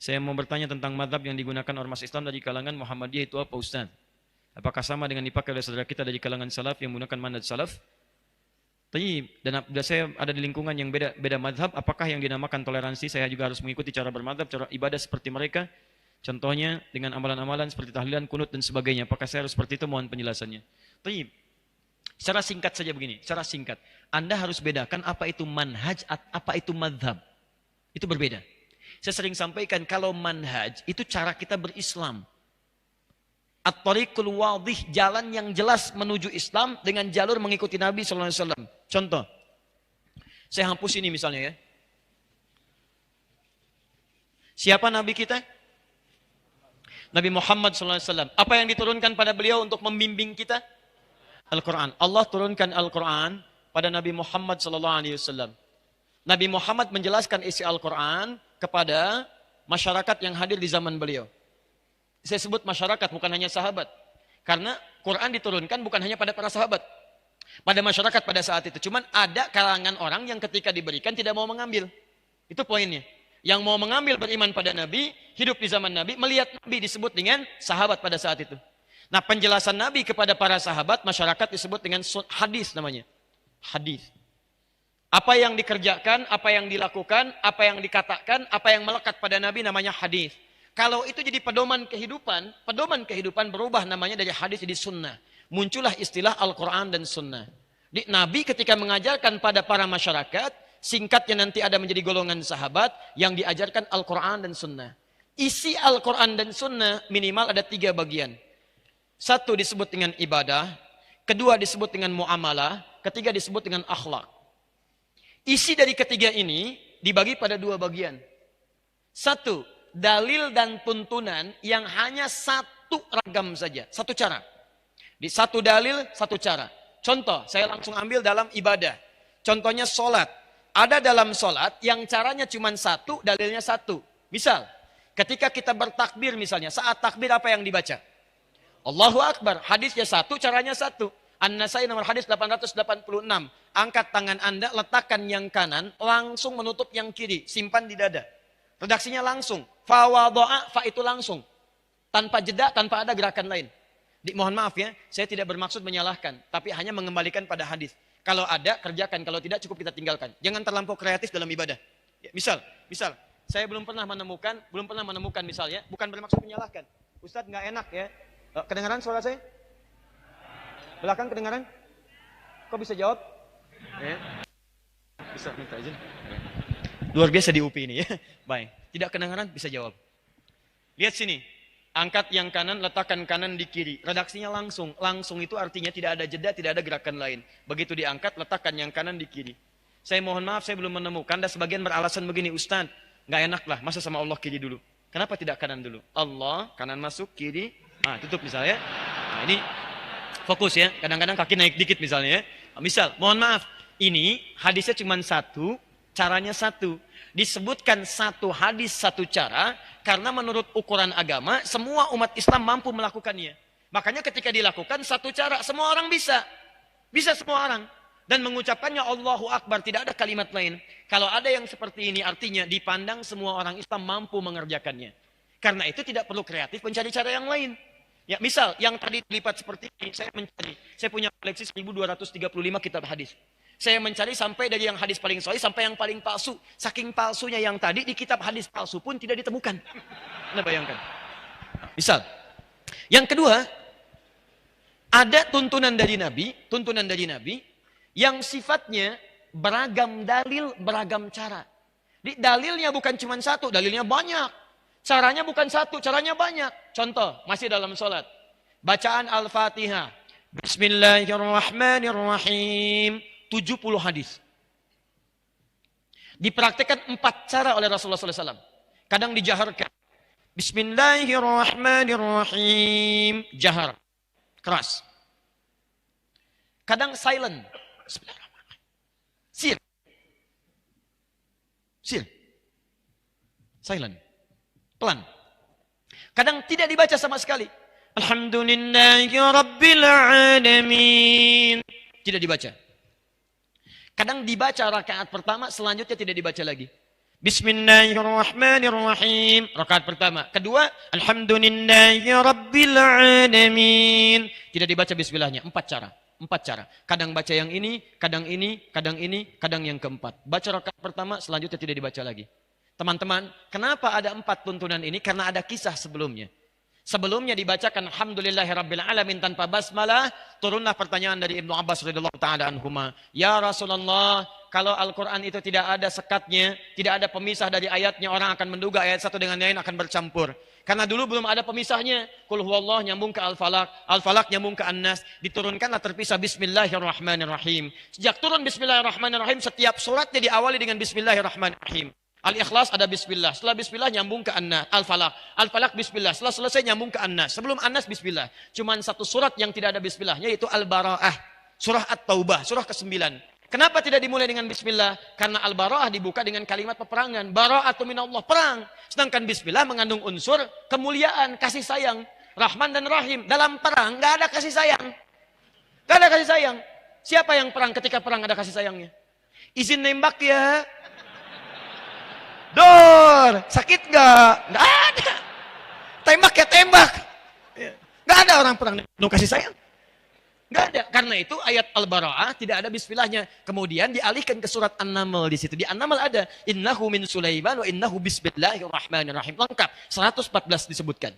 Saya mau bertanya tentang madhab yang digunakan ormas Islam dari kalangan Muhammadiyah itu apa Ustaz? Apakah sama dengan dipakai oleh saudara kita dari kalangan salaf yang menggunakan manhaj salaf? Dan saya ada di lingkungan yang beda madhab, apakah yang dinamakan toleransi saya juga harus mengikuti cara bermadhab, cara ibadah seperti mereka? Contohnya dengan amalan-amalan seperti tahlilan, kunut dan sebagainya. Apakah saya harus seperti itu? Mohon penjelasannya. Tayyib. Secara singkat saja begini, secara singkat. Anda harus bedakan apa itu manhaj, apa itu madhab. Itu berbeda. Saya sering sampaikan kalau manhaj itu cara kita berislam. At-tariqul wadih, jalan yang jelas menuju Islam dengan jalur mengikuti Nabi SAW. Contoh, saya hapus ini misalnya ya. Siapa Nabi kita? Nabi Muhammad SAW. Apa yang diturunkan pada beliau untuk membimbing kita? Al-Quran. Allah turunkan Al-Quran pada Nabi Muhammad SAW. Nabi Muhammad menjelaskan isi Al-Quran kepada masyarakat yang hadir di zaman beliau. Saya sebut masyarakat, bukan hanya sahabat. Karena Quran diturunkan bukan hanya pada para sahabat. Pada masyarakat pada saat itu. Cuman ada kalangan orang yang ketika diberikan tidak mau mengambil. Itu poinnya. Yang mau mengambil beriman pada Nabi, hidup di zaman Nabi, melihat Nabi disebut dengan sahabat pada saat itu. Nah, penjelasan Nabi kepada para sahabat, masyarakat disebut dengan hadis namanya. Hadis. Apa yang dikerjakan, apa yang dilakukan, apa yang dikatakan, apa yang melekat pada Nabi namanya hadis. Kalau itu jadi pedoman kehidupan berubah namanya dari hadis jadi sunnah. Muncullah istilah Al-Quran dan sunnah. Nabi ketika mengajarkan pada para masyarakat, singkatnya nanti ada menjadi golongan sahabat yang diajarkan Al-Quran dan sunnah. Isi Al-Quran dan sunnah minimal ada 3 bagian. 1 disebut dengan ibadah, 2 disebut dengan muamalah, 3 disebut dengan akhlak. Isi dari ketiga ini dibagi pada 2 bagian. 1, dalil dan tuntunan yang hanya 1 ragam saja, 1 cara. Di 1 dalil, 1 cara. Contoh, saya langsung ambil dalam ibadah. Contohnya sholat. Ada dalam sholat yang caranya cuma 1, dalilnya 1. Misal, ketika kita bertakbir misalnya, saat takbir apa yang dibaca? Allahu Akbar. Hadisnya 1, caranya 1. An-Nasai nomor hadis 886. Angkat tangan Anda, letakkan yang kanan, langsung menutup yang kiri. Simpan di dada. Redaksinya langsung. Fa wado'a, fa itu langsung. Tanpa jeda, tanpa ada gerakan lain. Mohon maaf ya, saya tidak bermaksud menyalahkan. Tapi hanya mengembalikan pada hadis. Kalau ada, kerjakan. Kalau tidak, cukup kita tinggalkan. Jangan terlampau kreatif dalam ibadah. Ya, misal, saya belum pernah menemukan misalnya, bukan bermaksud menyalahkan. Ustadz nggak enak ya. Kedengaran suara saya? Belakang kedengaran? Kok bisa jawab? Ya. Bisa minta izin. Luar biasa di UPI ini ya. Baik. Tidak kedengaran bisa jawab. Lihat sini. Angkat yang kanan, letakkan kanan di kiri. Redaksinya langsung. Langsung itu artinya tidak ada jeda, tidak ada gerakan lain. Begitu diangkat, letakkan yang kanan di kiri. Saya mohon maaf, saya belum menemukan. Dan sebagian beralasan begini, Ustaz, nggak enak lah. Masa sama Allah kiri dulu? Kenapa tidak kanan dulu? Allah, kanan masuk, kiri. Nah, tutup misalnya. Nah, ini fokus ya. Kadang-kadang kaki naik dikit misalnya ya. Misal, mohon maaf. Ini hadisnya cuma 1, caranya 1. Disebutkan 1 hadis 1 cara karena menurut ukuran agama semua umat Islam mampu melakukannya. Makanya ketika dilakukan 1 cara semua orang bisa semua orang dan mengucapkannya Allahu Akbar, tidak ada kalimat lain. Kalau ada yang seperti ini artinya dipandang semua orang Islam mampu mengerjakannya. Karena itu tidak perlu kreatif mencari cara yang lain. Ya, misal yang tadi dilipat seperti ini saya punya koleksi 1235 kitab hadis. Saya mencari sampai dari yang hadis paling sahih sampai yang paling palsu. Saking palsunya yang tadi di kitab hadis palsu pun tidak ditemukan. Anda bayangkan. Misal, yang kedua, ada tuntunan dari Nabi yang sifatnya beragam dalil, beragam cara. Dalilnya bukan cuma 1, dalilnya banyak. Caranya bukan 1, caranya banyak. Contoh, masih dalam sholat. Bacaan Al-Fatihah. Bismillahirrahmanirrahim. 70 hadis. Dipraktikkan 4 cara oleh Rasulullah SAW. Kadang dijaharkan. Bismillahirrahmanirrahim. Jahar. Keras. Kadang silent. Bismillahirrahmanirrahim. Sil. Silent. Pelan. Kadang tidak dibaca sama sekali. Alhamdulillahirrabbilalamin. Tidak dibaca. Kadang dibaca rakaat pertama, selanjutnya tidak dibaca lagi. Bismillahirrahmanirrahim. Rakaat pertama. Kedua, Alhamdulillahirrabbilalamin. Tidak dibaca bismillahnya. 4 cara. 4 cara. Kadang baca yang ini, kadang ini, kadang ini, kadang yang keempat. Baca rakaat pertama, selanjutnya tidak dibaca lagi. Teman-teman, kenapa ada 4 tuntunan ini? Karena ada kisah sebelumnya. Sebelumnya dibacakan Alhamdulillahirrabbilalamin tanpa basmalah, turunlah pertanyaan dari Ibnu Abbas radhiyallahu taala anhuma. Ya Rasulullah, kalau Al-Quran itu tidak ada sekatnya, tidak ada pemisah dari ayatnya, orang akan menduga ayat satu dengan lain akan bercampur. Karena dulu belum ada pemisahnya. Qul huwallah nyambung ke Al-Falaq, Al-Falaq nyambung ke An-Nas, diturunkanlah terpisah Bismillahirrahmanirrahim. Sejak turun Bismillahirrahmanirrahim, setiap suratnya diawali dengan Bismillahirrahmanirrahim. Al-Ikhlas ada Bismillah, setelah Bismillah nyambung ke An-Nas, Al-Falaq, Al-Falaq Bismillah, setelah selesai nyambung ke An-Nas. Sebelum An-Nas Bismillah. Cuman satu surat yang tidak ada Bismillahnya, yaitu Al-Bara'ah, surah At-Taubah, surah ke-9. Kenapa tidak dimulai dengan Bismillah? Karena Al-Bara'ah dibuka dengan kalimat peperangan. Bara'atu minallah, perang. Sedangkan Bismillah mengandung unsur kemuliaan, kasih sayang. Rahman dan Rahim. Dalam perang nggak ada kasih sayang. Nggak ada kasih sayang. Siapa yang perang ketika perang ada kasih sayangnya? Izin nembak ya. Dor, sakit nggak? Nggak ada. Tembak ya tembak. Nggak ada orang perang penuh kasih sayang. Nggak ada. Karena itu ayat Al-Bara'ah tidak ada bismillahnya. Kemudian dialihkan ke surat An-Naml di situ. Di An-Naml ada innahu min Sulaiman wa innahu bismillahirrahmanirrahim. Lengkap. 114 disebutkan.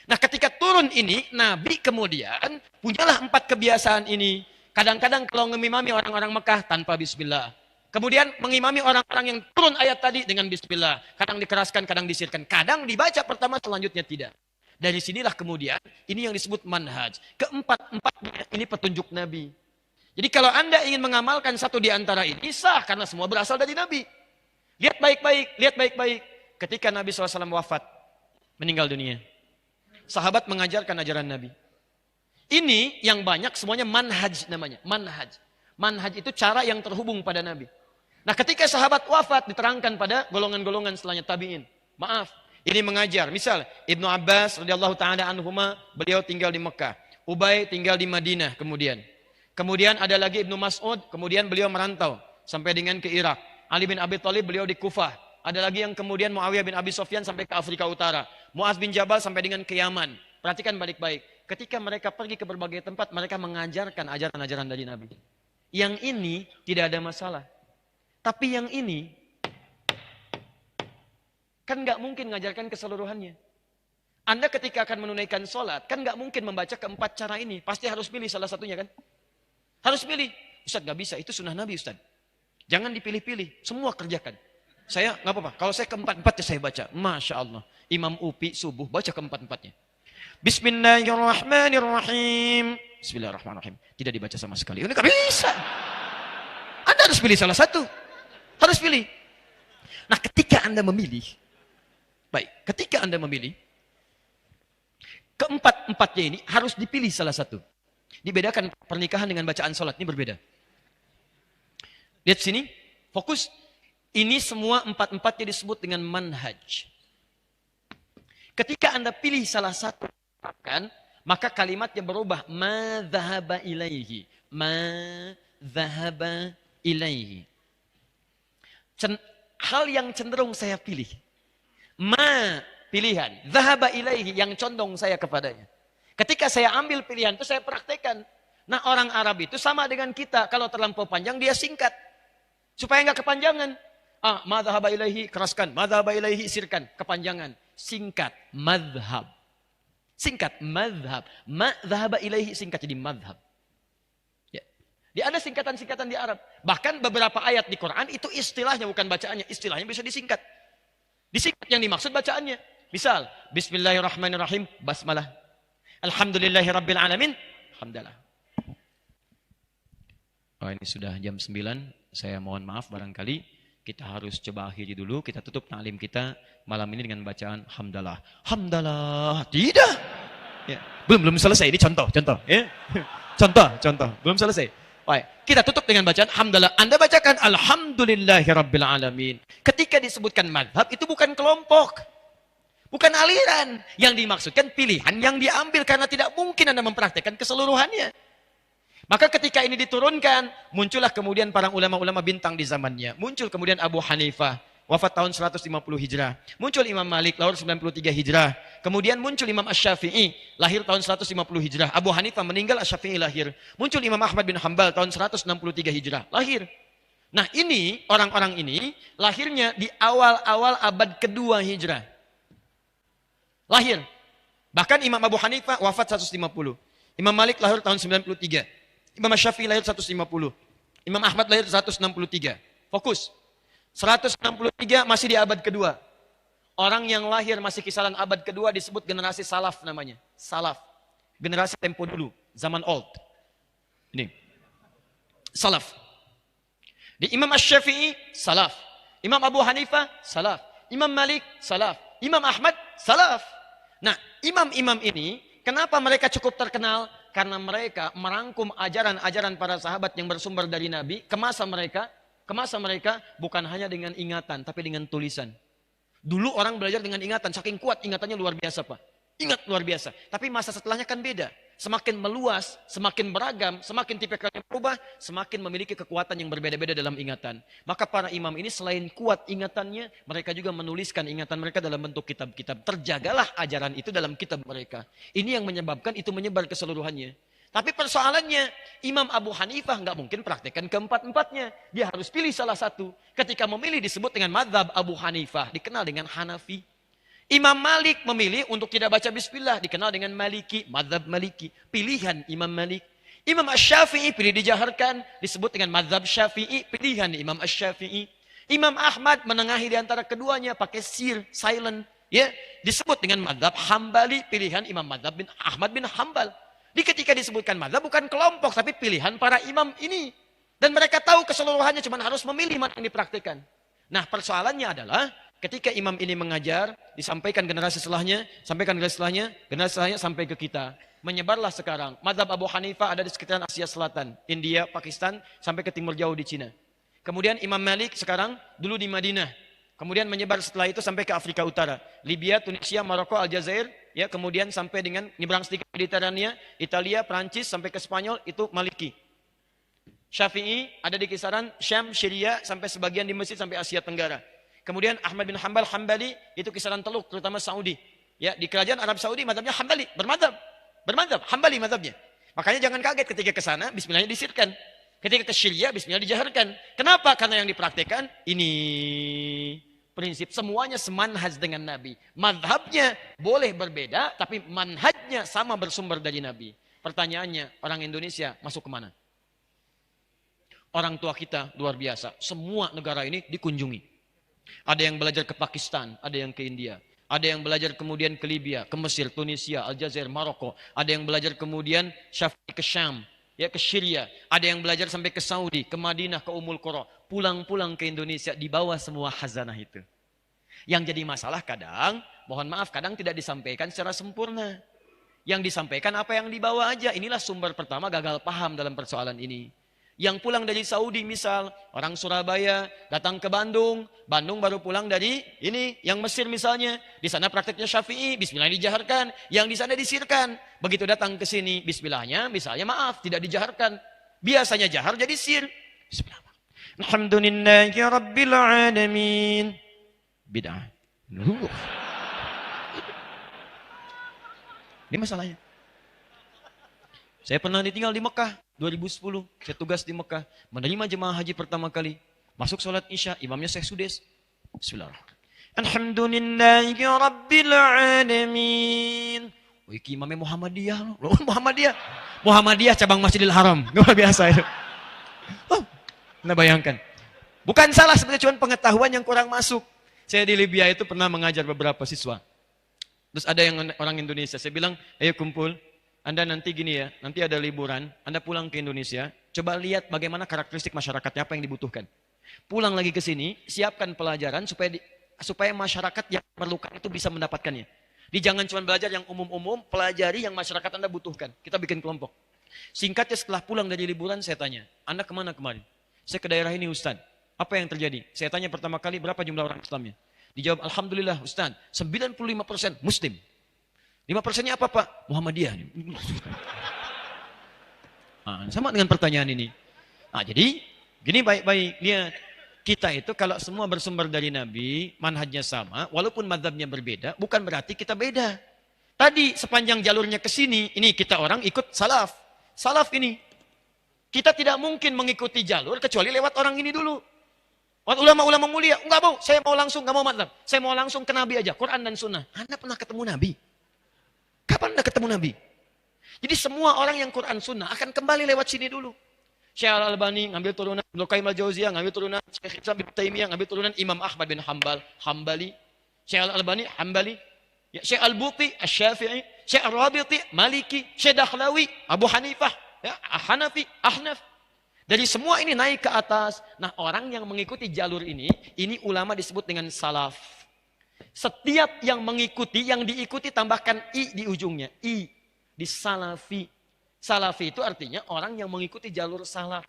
Nah, ketika turun ini, Nabi kemudian punyalah 4 kebiasaan ini. Kadang-kadang kalau ngimami orang-orang Mekah tanpa bismillah. Kemudian mengimami orang-orang yang turun ayat tadi dengan bismillah. Kadang dikeraskan, kadang disirkan. Kadang dibaca pertama, selanjutnya tidak. Dari sinilah kemudian, ini yang disebut manhaj. Keempat-empatnya ini petunjuk Nabi. Jadi kalau Anda ingin mengamalkan satu di antara ini, sah. Karena semua berasal dari Nabi. Lihat baik-baik, lihat baik-baik. Ketika Nabi SAW wafat, meninggal dunia. Sahabat mengajarkan ajaran Nabi. Ini yang banyak semuanya manhaj namanya. Manhaj. Manhaj itu cara yang terhubung pada Nabi. Nah, ketika sahabat wafat diterangkan pada golongan-golongan setelahnya tabi'in. Maaf, ini mengajar. Misal Ibnu Abbas radhiyallahu taala anhuma, beliau tinggal di Mekah. Ubay tinggal di Madinah kemudian. Kemudian ada lagi Ibnu Mas'ud, kemudian beliau merantau sampai dengan ke Irak. Ali bin Abi Thalib beliau di Kufah. Ada lagi yang kemudian Muawiyah bin Abi Sufyan sampai ke Afrika Utara. Muaz bin Jabal sampai dengan ke Yaman. Perhatikan baik-baik. Ketika mereka pergi ke berbagai tempat, mereka mengajarkan ajaran-ajaran dari Nabi. Yang ini tidak ada masalah. Tapi yang ini, kan nggak mungkin mengajarkan keseluruhannya. Anda ketika akan menunaikan sholat, kan nggak mungkin membaca keempat cara ini. Pasti harus pilih salah satunya kan? Harus pilih. Ustaz nggak bisa, itu sunnah Nabi Ustaz. Jangan dipilih-pilih, semua kerjakan. Saya nggak apa-apa, kalau saya keempat-empatnya saya baca. Masya Allah. Imam Upi subuh, baca keempat-empatnya. Bismillahirrahmanirrahim. Bismillahirrahmanirrahim. Tidak dibaca sama sekali. Ini nggak bisa. Anda harus pilih salah satu. Harus pilih. Nah, ketika Anda memilih, baik, ketika Anda memilih, keempat-empatnya ini harus dipilih salah satu. Dibedakan pernikahan dengan bacaan sholat, ini berbeda. Lihat sini, fokus. Ini semua empat-empatnya disebut dengan manhaj. Ketika Anda pilih salah satu, maka kalimatnya berubah. Ma dhahaba ilaihi. Ma dhahaba ilaihi. Hal yang cenderung saya pilih. Ma, pilihan. Dhahaba ilaihi, yang condong saya kepadanya. Ketika saya ambil pilihan itu saya praktekkan. Nah, orang Arab itu sama dengan kita. Kalau terlampau panjang dia singkat. Supaya enggak kepanjangan. Ma dhahaba ilaihi, keraskan. Ma dhahaba ilaihi, sirkan. Kepanjangan. Singkat. Madhab. Singkat. Madhab. Ma dhahaba ilaihi, singkat jadi madhab. Dia ada singkatan-singkatan di Arab. Bahkan beberapa ayat di Quran itu istilahnya bukan bacaannya. Istilahnya bisa disingkat. Disingkat yang dimaksud bacaannya. Misal, Bismillahirrahmanirrahim, basmalah. Alhamdulillahirrabbilalamin, hamdalah. Oh, ini sudah jam 9. Saya mohon maaf barangkali. Kita harus coba akhiri dulu. Kita tutup ta'lim kita malam ini dengan bacaan hamdalah. Hamdalah. Tidak. Ya. Belum selesai. Ini contoh. Ya. Contoh. Belum selesai. Baik, kita tutup dengan bacaan hamdalah. Anda bacakan alhamdulillahirabbilalamin. Ketika disebutkan madhab itu bukan kelompok, bukan aliran. Yang dimaksudkan pilihan yang diambil karena tidak mungkin Anda mempraktekkan keseluruhannya. Maka ketika ini diturunkan, muncullah kemudian para ulama-ulama bintang di zamannya. Muncul kemudian Abu Hanifah, wafat tahun 150 Hijrah. Muncul Imam Malik, lahir 93 Hijrah. Kemudian muncul Imam Asy-Syafi'i, lahir tahun 150 Hijrah. Abu Hanifah meninggal, Asy-Syafi'i lahir. Muncul Imam Ahmad bin Hambal tahun 163 Hijrah, lahir. Nah ini, orang-orang ini lahirnya di awal-awal abad kedua Hijrah. Lahir. Bahkan Imam Abu Hanifah wafat 150. Imam Malik lahir tahun 93. Imam Syafi'i lahir 150. Imam Ahmad lahir 163. Fokus. 163 masih di abad kedua. Orang yang lahir masih kisaran abad kedua disebut generasi salaf namanya. Salaf. Generasi tempo dulu. Zaman old. Ini. Salaf. Di Imam Asy-Syafi'i, salaf. Imam Abu Hanifah, salaf. Imam Malik, salaf. Imam Ahmad, salaf. Nah, imam-imam ini, kenapa mereka cukup terkenal? Karena mereka merangkum ajaran-ajaran para sahabat yang bersumber dari Nabi ke masa mereka bukan hanya dengan ingatan, tapi dengan tulisan. Dulu orang belajar dengan ingatan, saking kuat ingatannya luar biasa Pak. Ingat luar biasa. Tapi masa setelahnya kan beda. Semakin meluas, semakin beragam, semakin tipikalnya berubah, semakin memiliki kekuatan yang berbeda-beda dalam ingatan. Maka para imam ini selain kuat ingatannya, mereka juga menuliskan ingatan mereka dalam bentuk kitab-kitab. Terjagalah ajaran itu dalam kitab mereka. Ini yang menyebabkan itu menyebar keseluruhannya. Tapi persoalannya, Imam Abu Hanifah nggak mungkin praktekkan keempat-empatnya. Dia harus pilih salah satu. Ketika memilih disebut dengan mazhab Abu Hanifah, dikenal dengan Hanafi. Imam Malik memilih untuk tidak baca bismillah, dikenal dengan Maliki, mazhab Maliki, pilihan Imam Malik. Imam Asy-Syafi'i pilih dijaharkan, disebut dengan mazhab Syafi'i, pilihan Imam Asy-Syafi'i. Imam Ahmad menengahi di antara keduanya pakai sir, silent, ya, disebut dengan mazhab Hambali, pilihan Imam mazhab bin Ahmad bin Hambal. Ketika disebutkan mazhab bukan kelompok, tapi pilihan para imam ini. Dan mereka tahu keseluruhannya, cuma harus memilih mana yang dipraktikkan. Nah, persoalannya adalah ketika imam ini mengajar, disampaikan generasi setelahnya, generasi setelahnya sampai ke kita. Menyebarlah sekarang. Mazhab Abu Hanifah ada di sekitaran Asia Selatan, India, Pakistan, sampai ke timur jauh di Cina. Kemudian Imam Malik sekarang dulu di Madinah. Kemudian menyebar setelah itu sampai ke Afrika Utara. Libya, Tunisia, Maroko, Aljazair. Ya, kemudian sampai dengan nyebrang sedikit Mediterania, Italia, Prancis, sampai ke Spanyol, itu Maliki. Syafi'i ada di kisaran Syam, Syria, sampai sebagian di Mesir, sampai Asia Tenggara. Kemudian Ahmad bin Hambal, Hambali, itu kisaran Teluk, terutama Saudi. Ya, di kerajaan Arab Saudi, mazhabnya Hambali, bermadzhab, Hambali mazhabnya. Makanya jangan kaget ketika ke sana, bismillahnya disirkan. Ketika ke Syria, bismillah dijaharkan. Kenapa? Karena yang dipraktikkan, ini prinsip semuanya semanhaj dengan Nabi. Mazhabnya boleh berbeda, tapi manhajnya sama bersumber dari Nabi. Pertanyaannya, orang Indonesia masuk kemana? Orang tua kita luar biasa. Semua negara ini dikunjungi. Ada yang belajar ke Pakistan, ada yang ke India. Ada yang belajar kemudian ke Libya, ke Mesir, Tunisia, Aljazair, Maroko. Ada yang belajar kemudian Syafi'i ke Syam, ya ke Syria. Ada yang belajar sampai ke Saudi, ke Madinah, ke Ummul Qura. Pulang-pulang ke Indonesia dibawa semua khazanah itu. Yang jadi masalah kadang, mohon maaf, kadang tidak disampaikan secara sempurna. Yang disampaikan apa yang dibawa aja. Inilah sumber pertama gagal paham dalam persoalan ini. Yang pulang dari Saudi misal, orang Surabaya datang ke Bandung, Bandung baru pulang dari ini, yang Mesir misalnya, di sana prakteknya Syafi'i, bismillah dijaharkan, yang di sana disirkan. Begitu datang ke sini, bismillahnya, misalnya maaf, tidak dijaharkan. Biasanya jahar jadi sir. Bismillah. Alhamdulillahi Rabbil Alamin. Bid'ah. Ini masalahnya. Saya pernah ditinggal di Mekah 2010. Saya tugas di Mekah, menerima jemaah haji pertama kali. Masuk sholat Isya, imamnya Syekh Sudes. Bismillahirrahmanirrahim. Alhamdulillahi Rabbil Alamin. Oh, iki imamnya Muhammadiyah. Loh, Muhammadiyah cabang Masjidil Haram. Luar biasa itu. Oh, nah bayangkan. Bukan salah, sebenarnya cuma pengetahuan yang kurang masuk. Saya di Libya itu pernah mengajar beberapa siswa. Terus ada yang orang Indonesia. Saya bilang, ayo kumpul. Anda nanti gini ya, nanti ada liburan. Anda pulang ke Indonesia. Coba lihat bagaimana karakteristik masyarakatnya, apa yang dibutuhkan. Pulang lagi ke sini, siapkan pelajaran supaya masyarakat yang perlukan itu bisa mendapatkannya. Jangan cuma belajar yang umum-umum, pelajari yang masyarakat Anda butuhkan. Kita bikin kelompok. Singkatnya setelah pulang dari liburan, saya tanya, Anda kemana kemarin? Saya ke daerah ini Ustaz. Apa yang terjadi? Saya tanya pertama kali, berapa jumlah orang Islamnya? Dijawab, Alhamdulillah Ustaz, 95% Muslim. 5%-nya apa Pak? Muhammadiyah. Nah, sama dengan pertanyaan ini. Nah, jadi, gini baik-baik, lihat. kita itu kalau semua bersumber dari Nabi, manhajnya sama, walaupun mazhabnya berbeda, bukan berarti kita beda. Tadi sepanjang jalurnya ke sini, ini kita orang ikut salaf. Salaf ini. Kita tidak mungkin mengikuti jalur kecuali lewat orang ini dulu. Lewat ulama-ulama mulia. Enggak mau, saya mau langsung, enggak mau mazhab. Saya mau langsung ke Nabi aja, Quran dan Sunnah. Anda pernah ketemu Nabi? Kapan Anda ketemu Nabi? Jadi semua orang yang Quran Sunnah akan kembali lewat sini dulu. Syekh Al-Albani ngambil turunan Ibnu Qayyim Al-Jauziyah, ngambil turunan Syekh Islam Ibnu Taimiyah, ngambil turunan Imam Ahmad bin Hanbal, Hambali. Syekh Al-Albani, Hambali. Ya, Syekh Al-Buti, Asy-Syafi'i, Syekh Ar-Rabiti, Maliki, Syekh Dakhlawi, Abu Hanifah, ya, Hanafi, Ahnaf. Dari semua ini naik ke atas. Nah, orang yang mengikuti jalur ini ulama disebut dengan salaf. Setiap yang mengikuti, yang diikuti tambahkan i di ujungnya, i di salafi. Salafi itu artinya orang yang mengikuti jalur salaf.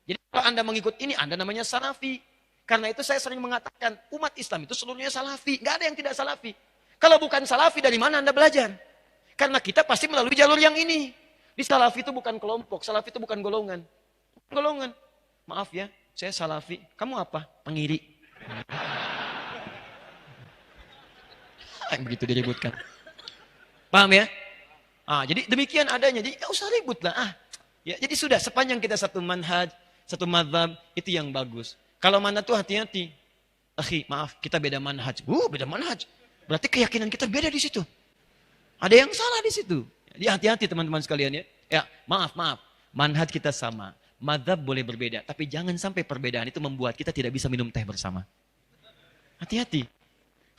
Jadi kalau Anda mengikut ini, Anda namanya salafi. Karena itu saya sering mengatakan, umat Islam itu seluruhnya salafi. Nggak ada yang tidak salafi. Kalau bukan salafi, dari mana Anda belajar? Karena kita pasti melalui jalur yang ini. Di salafi itu bukan kelompok, salafi itu bukan golongan. Golongan. Maaf ya, saya salafi. Kamu apa? Pengiri. Begitu diributkan. Paham ya? Jadi demikian adanya. Jadi nggak usah ribut lah. Ya, jadi sudah sepanjang kita satu manhaj, satu mazhab, itu yang bagus. Kalau mana tuh hati-hati. Akhi, maaf, kita beda manhaj. Beda manhaj. Berarti keyakinan kita beda di situ. Ada yang salah di situ. Jadi hati-hati teman-teman sekalian ya. Ya, maaf. Manhaj kita sama. Mazhab boleh berbeda. Tapi jangan sampai perbedaan itu membuat kita tidak bisa minum teh bersama. Hati-hati.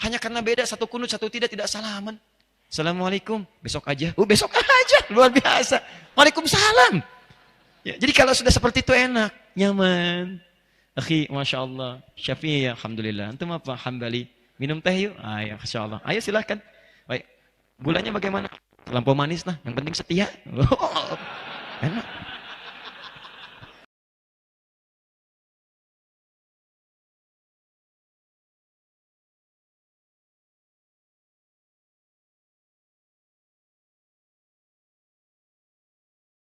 Hanya karena beda satu kunut, satu tidak salaman. Assalamualaikum, besok aja. Besok aja, luar biasa. Waalaikumsalam. Ya, jadi kalau sudah seperti itu enak, nyaman. Akhi, Masya Allah. Syafi'i, ya, Alhamdulillah. Antum apa? Hambali. Minum teh yuk? Ya, Masya Allah. Ayo silahkan. Baik. Gulanya bagaimana? Terlampau manis lah. Yang penting setia. Enak.